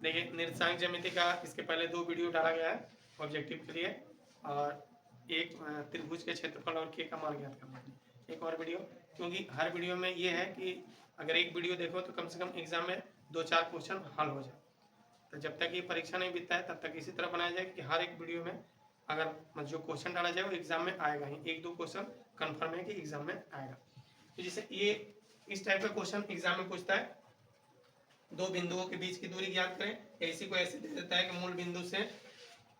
देखिए निर्देशांक ज्यामिति का इसके पहले 2 वीडियो डाला गया है ऑब्जेक्टिव के लिए, और एक त्रिभुज के क्षेत्रफल और के का मान ज्ञात करना है, एक और वीडियो। क्योंकि हर वीडियो में ये है कि अगर एक वीडियो देखो तो कम से कम एग्जाम में 2-4 क्वेश्चन हल हो जाए। तो जब तक ये परीक्षा नहीं बीतता है तब तक इसी तरह बनाया जाए कि हर एक वीडियो में अगर जो क्वेश्चन डाला जाए वो एग्जाम में आएगा ही, 1-2 क्वेश्चन कन्फर्म है कि एग्जाम में आएगा। तो जैसे ये इस टाइप का क्वेश्चन एग्जाम में पूछता है, 2 बिंदुओं के बीच की दूरी ज्ञात करें। इसी को ऐसे दे देता है कि मूल बिंदु से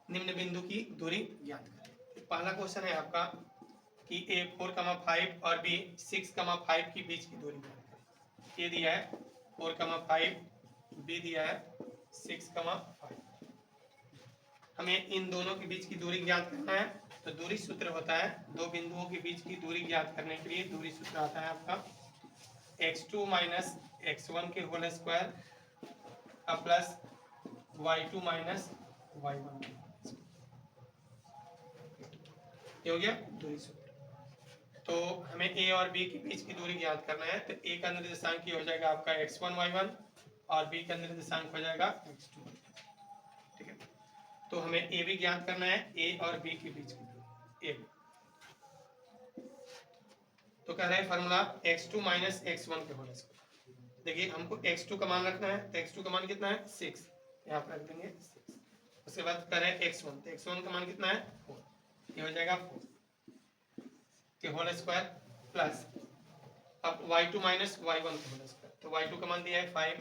निम्न बिंदु की दूरी ज्ञात करें। पहला क्वेश्चन है आपका कि ए 4,5 और बी 6,5 के बीच की दूरी ज्ञात करें। ये दिया है 4,5, बी दिया है 6,5। हमें इन दोनों के बीच की दूरी ज्ञात करना है। तो दूरी सूत्र होता है, 2 बिंदुओं के बीच की दूरी ज्ञात करने के लिए दूरी सूत्र आता है आपका x2 माइनस x1 के whole square plus y2 minus y1। ये हो गया दूरी सूत्र। तो हमें a और b के बीच की दूरी ज्ञात करना है। तो a का निर्देशांक ये हो जाएगा आपका x1 y1 और b का निर्देशांक हो जाएगा x2 y2। ठीक है, तो हमें a भी ज्ञात करना है, a और b के बीच की दूरी a। तो कह रहे हैं फॉर्मूला x2 माइनस x1 के होल स्क्वायर। देखिए हमको x2 का मान रखना है, तो x2 का मान कितना है 6, यहाँ पर रख देंगे 6। उसके बाद कह रहे हैं x1, तो x1 का मान कितना है 4, ये हो जाएगा 4 के होल स्क्वायर प्लस अब y2 माइनस y1 के होल स्क्वायर। तो y2 का मान दिया है 5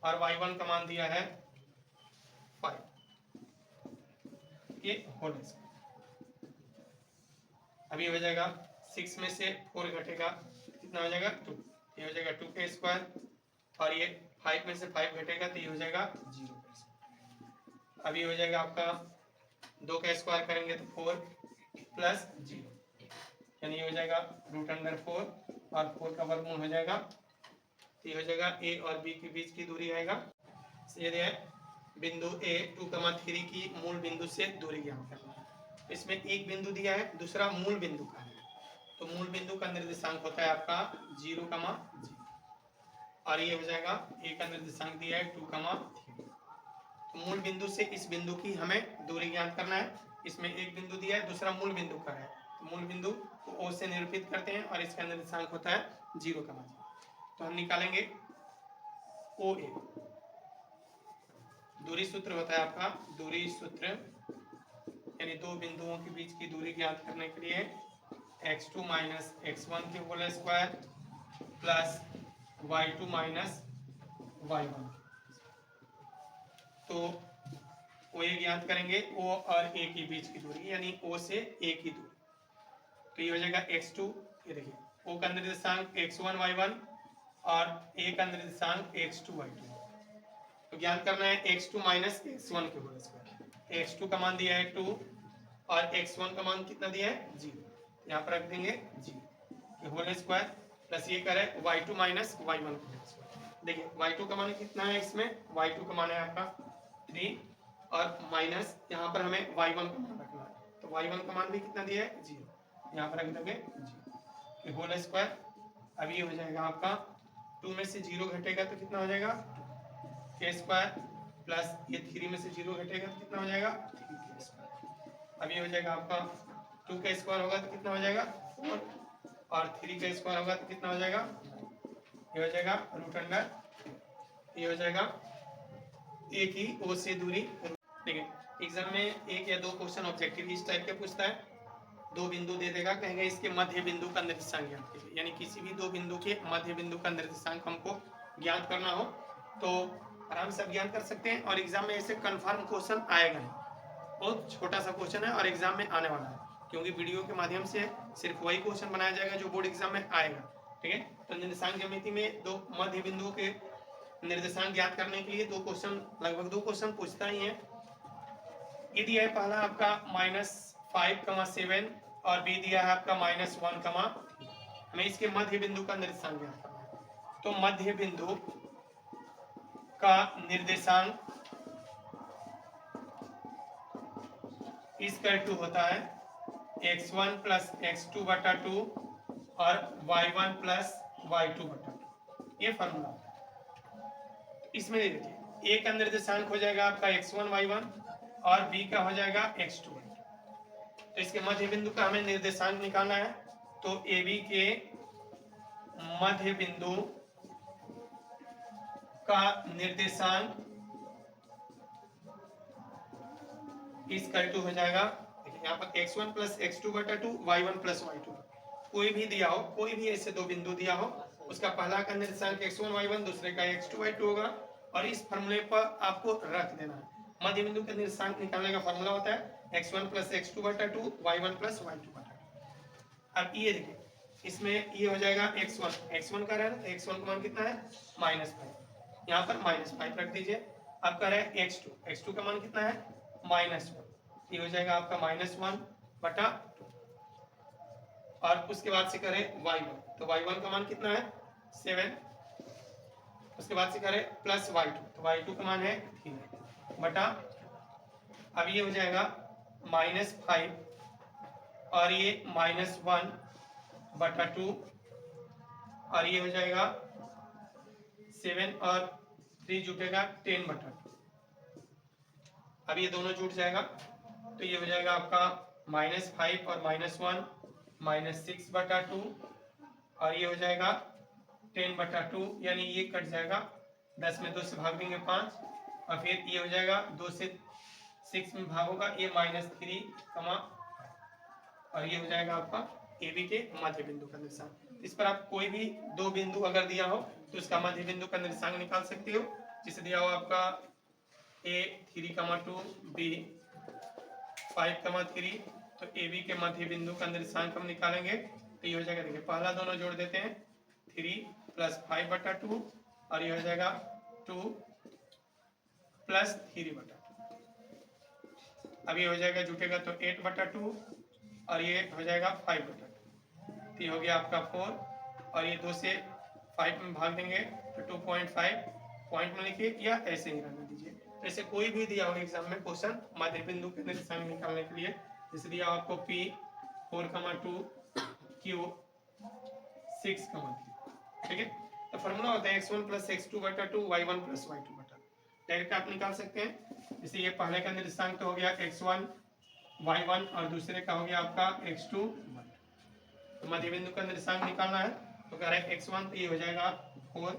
और y1 का मान दिया है 5 के होल स्क्वायर। अभी हो जाएगा 6 में से 4 घटेगा कितना हो जाएगा 2, ये हो जाएगा 2 का स्क्वायर, और ये 5 में से 5 घटेगा तो ये हो जाएगा 0 का स्क्वायर। अभी हो जाएगा आपका 2 का स्क्वायर करेंगे तो 4 प्लस 0, यानी ये हो जाएगा √4 और 4 का वर्गमूल हो जाएगा। तो ये हो जाएगा a और b के बीच की दूरी आएगा। सीधे बिंदु a 2,3 की मूल बिंदु से दूरी ज्ञात करना है। इसमें एक बिंदु दिया है, दूसरा मूल बिंदु का है। तो मूल बिंदु का निर्देशांक होता है आपका 0,0 और ये हो जाएगा a का निर्देशांक दिया है 2,3। तो मूल बिंदु से इस बिंदु की हमें दूरी ज्ञात करना है। इसमें एक बिंदु दिया है, दूसरा मूल बिंदु का है। तो मूल बिंदु को o से निरूपित करते हैं और इसका निर्देशांक होता है 0,0। तो हम निकालेंगे OA। दूरी सूत्र होता है आपका, दूरी सूत्र यानी 2 बिंदुओं के बीच की दूरी ज्ञात करने के लिए x2 माइनस x1 के whole square plus y2 minus y1। तो OA ज्ञात करेंगे, O और A के बीच की दूरी यानी O से A की दूरी। तो ये हो जाएगा x2, ये देखिए O का निर्देशांक x1 y1 और A का निर्देशांक x2 y2। तो ज्ञात करना है x2 माइनस x1 के होल स्क्वायर। x2 का मान दिया है 2 और x1 का मान कितना दिया है 0, यहाँ पर रख देंगे 0 होल स्क्वायर प्लस ये करे y2 माइनस y1 का होल स्क्वायर। देखिए y2 का मान कितना है, इसमें y2 का मान है आपका 3 और माइनस यहाँ पर हमें y1 का मान रखना है। तो y1 का मान भी कितना दिया है 0, यहाँ पर रख देंगे 0 होल स्क्वायर। अब ये हो जाएगा आपका 2 में से 0 घटेगा तो कितना हो जाएगा के स्क्वायर प्लस ये 3 में से 0 घटेगा तो कितना हो जाएगा 3 के स्क्वायर। अब ये हो जाएगा आपका 2 का स्क्वायर होगा तो कितना हो जाएगा 4 और 3 का स्क्वायर होगा तो कितना हो जाएगा, ये हो जाएगा √, ये हो जाएगा a की o से दूरी। देखिए एग्जाम में 1 या 2 क्वेश्चन ऑब्जेक्टिव इस टाइप के पूछता है, 2 बिंदु दे देगा, कहेंगे इसके मध्य बिंदु का निर्देशांक ज्ञात कीजिए। यानी किसी भी 2 बिंदु के मध्य बिंदु का निर्देशांक हमको ज्ञात करना हो तो आराम से आप ज्ञात कर सकते हैं। और एग्जाम में ऐसे कंफर्म क्वेश्चन आएगा नहीं, बहुत छोटा सा क्वेश्चन है और एग्जाम में आने वाला है, क्योंकि वीडियो के माध्यम से सिर्फ वही क्वेश्चन बनाया जाएगा जो बोर्ड एग्जाम में आएगा। ठीक है, तो निर्देशांक ज्यामिति में 2 मध्य बिंदुओं के निर्देशांक ज्ञात करने के लिए 2 क्वेश्चन, लगभग 2 क्वेश्चन पूछता ही है। ये दिया है पहला आपका -5,7 और बी दिया है आपका -1, हमें इसके मध्य बिंदु का निर्देशांक ज्ञात करना है। तो मध्य बिंदु का निर्देशांक इसका 2 होता है x1 प्लस x2 बटा 2 और y1 प्लस y2 बटा 2, ये फॉर्मूला। इसमें देखिए ए का निर्देशांक हो जाएगा आपका x1 y1 और बी का हो जाएगा x2 y2। तो इसके मध्य बिंदु का हमें निर्देशांक निकालना है। तो ए बी के मध्य बिंदु का निर्देशांक इक्वल टू हो जाएगा, देखिए यहाँ पर x1 प्लस x2 बटा 2 y1 प्लस y2। कोई भी दिया हो, कोई भी ऐसे दो बिंदु दिया हो, उसका पहला का निर्देशांक x1 y1 दूसरे का x2 y2 होगा और इस फॉर्मूले पर आपको रख देना है। मध्य बिंदु का निर्देशांक निकालने का फॉर्मूला होता है x1 प्लस x2 बटा 2 y1 प्लस y2 बटा 2। अब ये देखिए, इसमें ये हो जाएगा x1 का रहा है, x1 का मान कितना है -5, यहाँ पर -5 रख दीजिए। अब कर रहे हैं x2 का मान कितना है -1, ये हो जाएगा आपका -1 बटा 2। और उसके बाद से करें y1, तो y1 का मान कितना है 7, उसके बाद से करें प्लस y2, तो y2 का मान है 3 बटा, अब ये हो जाएगा -5 और ये -1 बटा 2 और ये हो जाएगा 7 और 3 जुटेगा 10 बटा 2। अब ये दोनों जुट जाएगा तो ये हो जाएगा आपका -5 और -1 -6 बटा 2 और ये हो जाएगा 10 बटा 2, यानी ये कट जाएगा, 10 में 2 से भाग देंगे 5 और फिर ये हो जाएगा 2 से 6 में भाग होगा, ये -3 और ये हो जाएगा आपका ए बी के मध्य बिंदु का निर्देशांक। इस पर आप कोई भी दो बिंदु अगर दिया हो तो उसका मध्य बिंदु का निर्देशांक निकाल सकते हो। जिसे दिया हो आपका ए 3,2 बी 5,3, तो ए बी के मध्य बिंदु का निर्देशांक हम निकालेंगे तो ये हो जाएगा, देखिए पहला दोनों जोड़ देते हैं 3 प्लस 5 बटा 2 और ये हो जाएगा 2 प्लस 3 बटा 2। अब ये हो जाएगा जुटेगा तो 8 बटा 2 और ये हो जाएगा 5 बटा 2, तो ये हो गया आपका 4 और ये 2 से 5 में भाग देंगे तो 2.5 पॉइंट में लिखिए या ऐसे ही रहने दीजिए। ऐसे कोई भी दिया हो एग्जाम में क्वेश्चन मध्य बिंदु के निर्देशांक निकालने के लिए, जैसे दिया आपको P 4,2 Q 6,3, ठीक है। तो फॉर्मूला होता है x1 प्लस x2 बटा 2 y1 प्लस y2 बटा 2। डायरेक्ट आप निकाल सकते हैं। जैसे ये पहले का निर्देशांक तो हो गया x1 y1 और दूसरे का हो गया आपका x2 y2। तो मध्य बिंदु का निर्देशांक निकालना है तो कह रहे हैं x1 तो ये हो जाएगा 4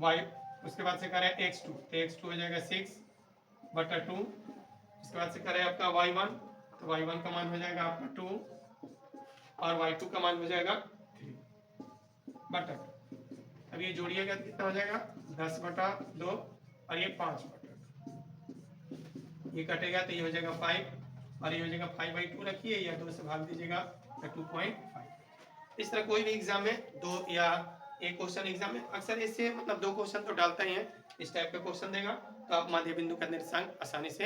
y, उसके बाद से कह रहे हैं x2 तो x2 हो जाएगा 6 बटा 2, उसके बाद से कह रहे हैं आपका y1 तो y1 का मान हो जाएगा आपका 2 और y2 का मान हो जाएगा 3 बटा 2। अब ये जोड़िएगा तो कितना हो जाएगा 10 बटा 2 और ये 5 बटा 2, ये कटेगा तो ये हो जाएगा 5 और ये हो जाएगा 5/2 रखिए या 2 से भाग दीजिएगा तो 2.5। इस तरह कोई भी एग्जाम में दो या एक क्वेश्चन एग्जाम में अक्सर इससे मतलब दो क्वेश्चन तो डालता ही है, इस टाइप का क्वेश्चन देगा तो आप मध्य बिंदु का निर्देशांक आसानी से